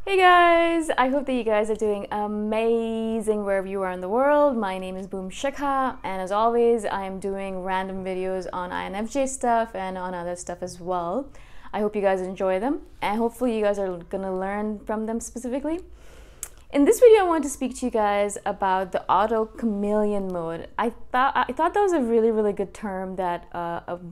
Hey guys, I hope that you guys are doing amazing wherever you are in the world. My name is Shikha, and as always, I am doing random videos on INFJ stuff and on other stuff as well. I hope you guys enjoy them, and hopefully you guys are gonna learn from them specifically. In this video, I want to speak to you guys about the auto chameleon mode. I thought that was a really good term that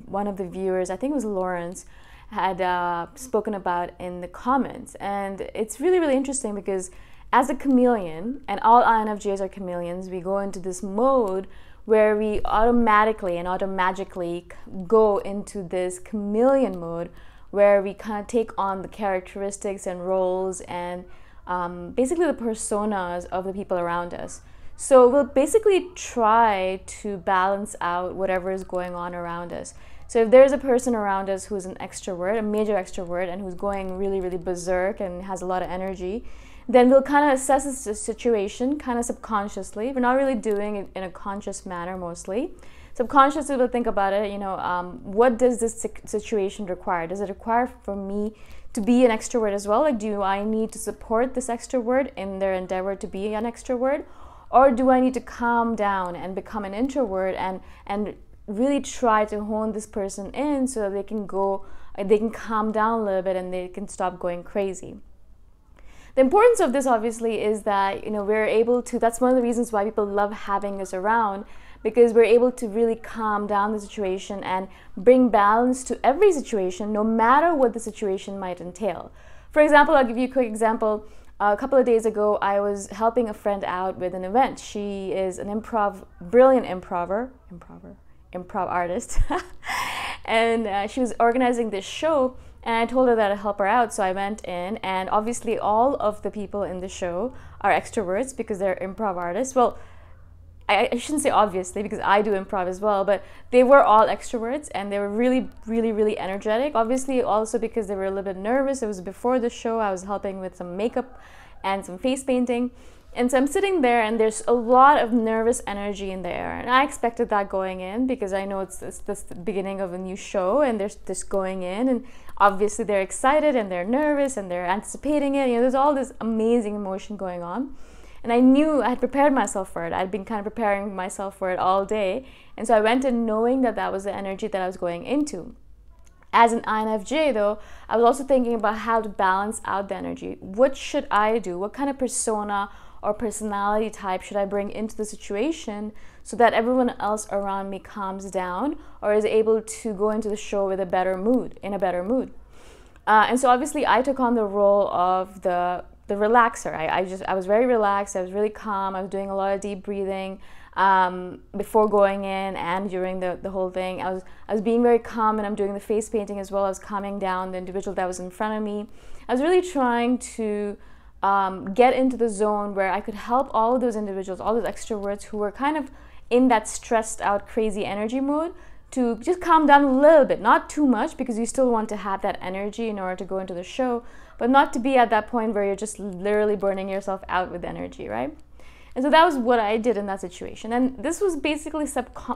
one of the viewers, I think it was Lawrence, had spoken about in the comments, and it's really interesting because as a chameleon, and all INFJs are chameleons, we go into this mode where we automatically and automagically go into this chameleon mode where we kind of take on the characteristics and roles and basically the personas of the people around us. So we'll basically try to balance out whatever is going on around us. So if there's a person around us who's an extrovert, a major extrovert, and who's going really berserk and has a lot of energy, then we'll kind of assess the situation kind of subconsciously. We're not really doing it in a conscious manner mostly. Subconsciously, we'll think about it, what does this situation require? Does it require for me to be an extrovert as well? Like, do I need to support this extrovert in their endeavor to be an extrovert? Or do I need to calm down and become an introvert and really try to hone this person in so that they can calm down a little bit and they can stop going crazy? The importance of this obviously is that we're able to, that's one of the reasons why people love having us around, because we're able to really calm down the situation and bring balance to every situation, no matter what the situation might entail. For example, I'll give you a quick example. A couple of days ago, I was helping a friend out with an event. She is an brilliant improv artist, and she was organizing this show, and I told her that I'd help her out, so I went in, and obviously all of the people in the show are extroverts because they're improv artists. Well, I shouldn't say obviously, because I do improv as well, but they were all extroverts, and they were really energetic. Obviously also because they were a little bit nervous. It was before the show. I was helping with some makeup and some face painting. And so I'm sitting there, and there's a lot of nervous energy in the air. And I expected that going in, because I know it's the beginning of a new show, and there's this going in, and obviously they're excited and they're nervous and they're anticipating it. There's all this amazing emotion going on. And I knew I had prepared myself for it. I'd been kind of preparing myself for it all day. And so I went in knowing that that was the energy that I was going into. As an INFJ though, I was also thinking about how to balance out the energy. What should I do? What kind of persona or personality type should I bring into the situation so that everyone else around me calms down or is able to go into the show with a better mood, and so obviously I took on the role of the relaxer. I was very relaxed. I was really calm. I was doing a lot of deep breathing before going in and during the whole thing. I was being very calm, and I'm doing the face painting as well. I was calming down the individual that was in front of me. I was really trying to get into the zone where I could help all of those individuals, all those extroverts who were kind of in that stressed out, crazy energy mode, to just calm down a little bit, not too much, because you still want to have that energy in order to go into the show, but not to be at that point where you're just literally burning yourself out with energy, right? And so that was what I did in that situation. And this was basically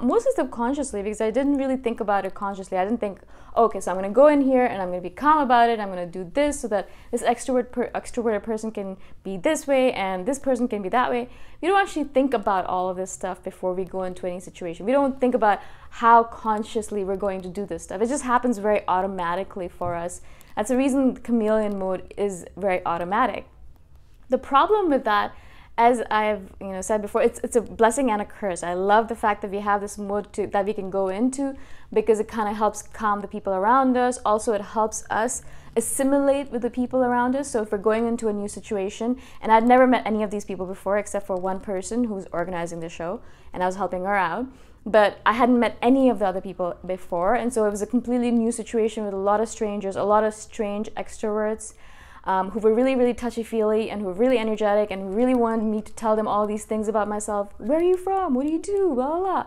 mostly subconsciously, because I didn't really think about it consciously. I didn't think, okay, so I'm going to go in here and I'm going to be calm about it. I'm going to do this so that this extroverted person can be this way and this person can be that way. We don't actually think about all of this stuff before we go into any situation. We don't think about how consciously we're going to do this stuff. It just happens very automatically for us. That's the reason chameleon mode is very automatic. The problem with that, as I've said before, it's a blessing and a curse. I love the fact that we have this mode that we can go into, because it kind of helps calm the people around us. Also, it helps us assimilate with the people around us. So if we're going into a new situation, and I'd never met any of these people before except for one person who was organizing the show, and I was helping her out, but I hadn't met any of the other people before, and so it was a completely new situation with a lot of strangers, a lot of strange extroverts, who were really touchy-feely and who were really energetic and really wanted me to tell them all these things about myself. Where are you from? What do you do? Blah, blah, blah.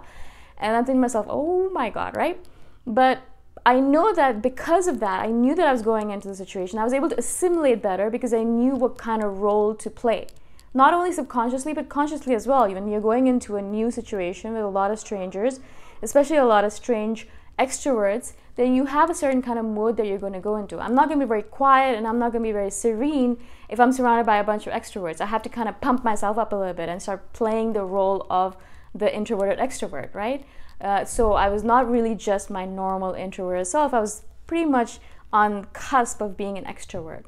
And I'm thinking to myself, oh my God, right? But I know that because of that, I knew that I was going into the situation. I was able to assimilate better because I knew what kind of role to play. Not only subconsciously, but consciously as well. When you're going into a new situation with a lot of strangers, especially a lot of strange extroverts, then you have a certain kind of mode that you're going to go into. I'm not going to be very quiet and I'm not going to be very serene if I'm surrounded by a bunch of extroverts. I have to kind of pump myself up a little bit and start playing the role of the introverted extrovert, right? So I was not really just my normal introverted self. I was pretty much on cusp of being an extrovert.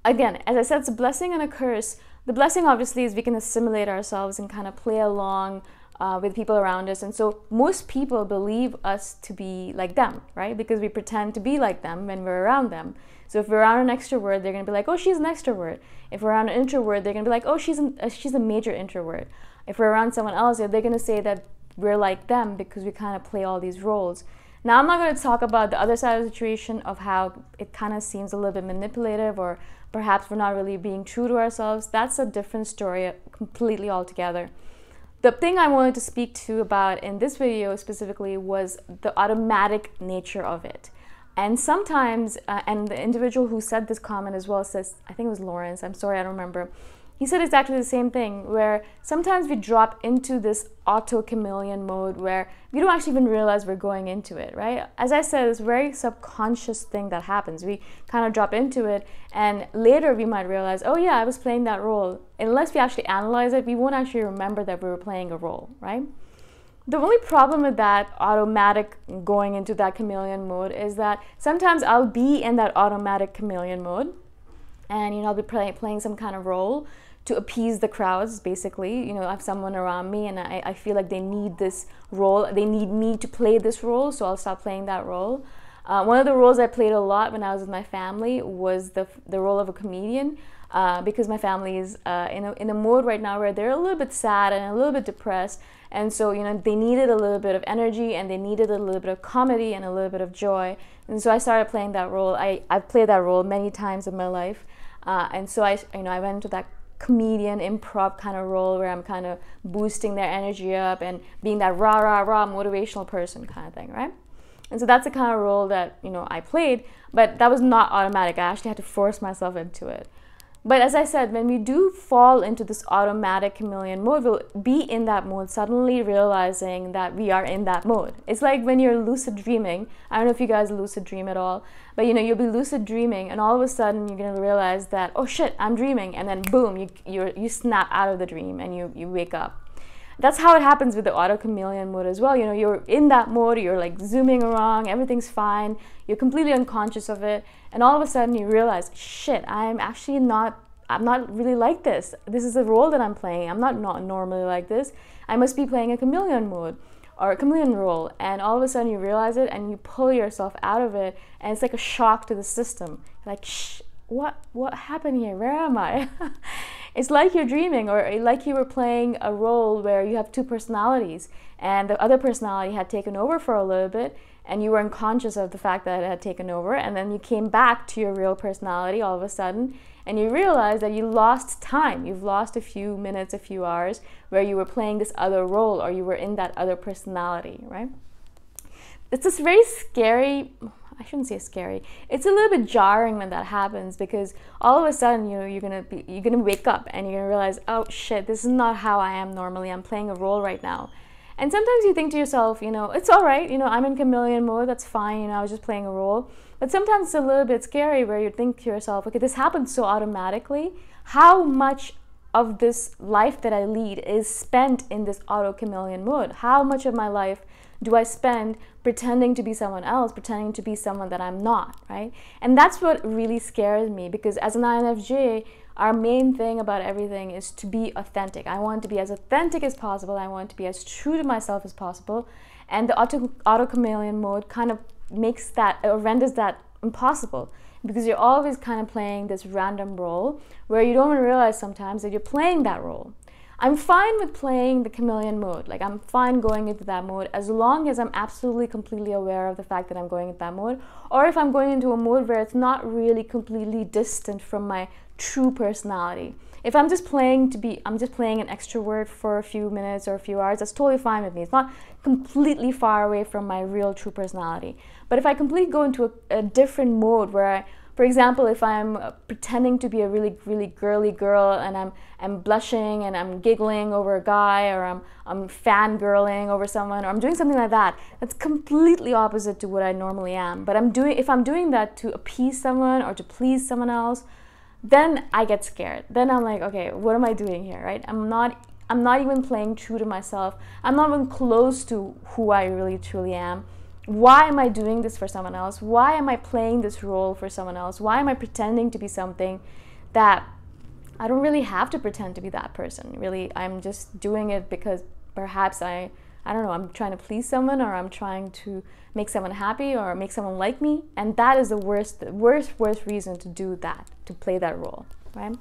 Again, as I said, it's a blessing and a curse. The blessing obviously is we can assimilate ourselves and kind of play along with people around us. And so most people believe us to be like them, right? Because we pretend to be like them when we're around them. So if we're around an extrovert, they're going to be like, oh, she's an extrovert. If we're around an introvert, they're going to be like, oh, she's a major introvert. If we're around someone else, they're going to say that we're like them because we kind of play all these roles. Now, I'm not going to talk about the other side of the situation of how it kind of seems a little bit manipulative, or perhaps we're not really being true to ourselves. That's a different story completely altogether. The thing I wanted to speak to about in this video specifically was the automatic nature of it. And sometimes, and the individual who said this comment as well says, I think it was Lawrence, I'm sorry, I don't remember. He said exactly the same thing, where sometimes we drop into this auto-chameleon mode where we don't actually even realize we're going into it, right? As I said, it's a very subconscious thing that happens. We kind of drop into it, and later we might realize, oh yeah, I was playing that role. Unless we actually analyze it, we won't actually remember that we were playing a role, right? The only problem with that automatic going into that chameleon mode is that sometimes I'll be in that automatic chameleon mode, and I'll be playing some kind of role to appease the crowds, basically. I have someone around me and I feel like they need this role, they need me to play this role, so I'll start playing that role. One of the roles I played a lot when I was with my family was the role of a comedian, because my family is in a mode right now where they're a little bit sad and a little bit depressed, and so they needed a little bit of energy and they needed a little bit of comedy and a little bit of joy, and so I started playing that role. I've played that role many times in my life, and so I went into that comedian improv kind of role where I'm kind of boosting their energy up and being that rah rah rah motivational person kind of thing, right? And so that's the kind of role that I played, but that was not automatic. I actually had to force myself into it. But as I said, when we do fall into this automatic chameleon mode, we'll be in that mode, suddenly realizing that we are in that mode. It's like when you're lucid dreaming. I don't know if you guys lucid dream at all, but you'll be lucid dreaming, and all of a sudden you're gonna realize that, oh shit, I'm dreaming, and then boom, you snap out of the dream and you wake up. That's how it happens with the auto chameleon mode as well. You're in that mode, you're like zooming around, everything's fine, you're completely unconscious of it, and all of a sudden you realize, shit, I'm not really like this. This is a role that I'm playing. I'm not normally like this. I must be playing a chameleon mode or a chameleon role, and all of a sudden you realize it and you pull yourself out of it, and it's like a shock to the system. Like, shh, what happened here? Where am I? It's like you're dreaming, or like you were playing a role where you have two personalities and the other personality had taken over for a little bit, and you were unconscious of the fact that it had taken over, and then you came back to your real personality all of a sudden, and you realize that you lost time. You've lost a few minutes, a few hours where you were playing this other role, or you were in that other personality, right? It's just very scary. I shouldn't say scary. It's a little bit jarring when that happens, because all of a sudden, you're gonna wake up and you're gonna realize, oh shit, this is not how I am normally. I'm playing a role right now. And sometimes you think to yourself, it's all right. I'm in chameleon mode. That's fine. I was just playing a role. But sometimes it's a little bit scary where you think to yourself, okay, this happens so automatically. How much of this life that I lead is spent in this auto chameleon mode? How much of my life do I spend pretending to be someone else, pretending to be someone that I'm not, right? And that's what really scares me, because as an INFJ, our main thing about everything is to be authentic. I want to be as authentic as possible. I want to be as true to myself as possible. And the auto chameleon mode kind of makes that, or renders that impossible, because you're always kind of playing this random role where you don't even realize sometimes that you're playing that role. I'm fine with playing the chameleon mode. Like, I'm fine going into that mode as long as I'm absolutely completely aware of the fact that I'm going into that mode, or if I'm going into a mode where it's not really completely distant from my true personality. If I'm just playing an extrovert for a few minutes or a few hours, that's totally fine with me. It's not completely far away from my real true personality. But if I completely go into a different mode where For example, if I'm pretending to be a really girly girl and I'm blushing and I'm giggling over a guy, or I'm fangirling over someone, or I'm doing something like that, that's completely opposite to what I normally am. But if I'm doing that to appease someone or to please someone else, then I get scared. Then I'm like, okay, what am I doing here, right? I'm not even playing true to myself. I'm not even close to who I really truly am. Why am I doing this for someone else? Why am I playing this role for someone else? Why am I pretending to be something that I don't really have to pretend to be that person? Really, I'm just doing it because perhaps I don't know, I'm trying to please someone, or I'm trying to make someone happy or make someone like me. And that is the worst reason to do that, to play that role, right?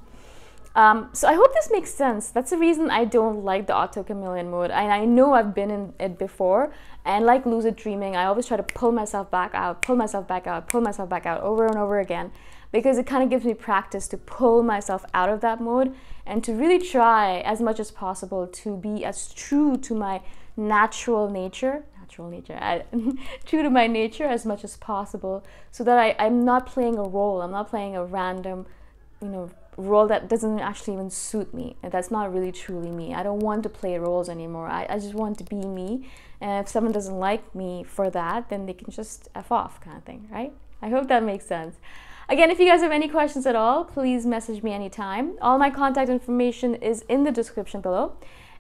So I hope this makes sense. That's the reason I don't like the auto chameleon mode. And I know I've been in it before. And like lucid dreaming, I always try to pull myself back out, pull myself back out, pull myself back out over and over again, because it kind of gives me practice to pull myself out of that mode and to really try as much as possible to be as true to my natural nature, true to my nature as much as possible, so that I'm not playing a role. I'm not playing a random, role that doesn't actually even suit me, and that's not really truly me. I don't want to play roles anymore. I just want to be me, and if someone doesn't like me for that, then they can just F off, kind of thing, right? I hope that makes sense. Again, if you guys have any questions at all, please message me anytime. All my contact information is in the description below.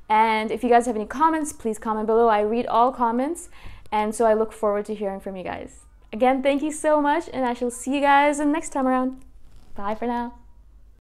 And if you guys have any comments, please comment below. I read all comments, and so I look forward to hearing from you guys. Again, thank you so much, and I shall see you guys next time around. Bye for now.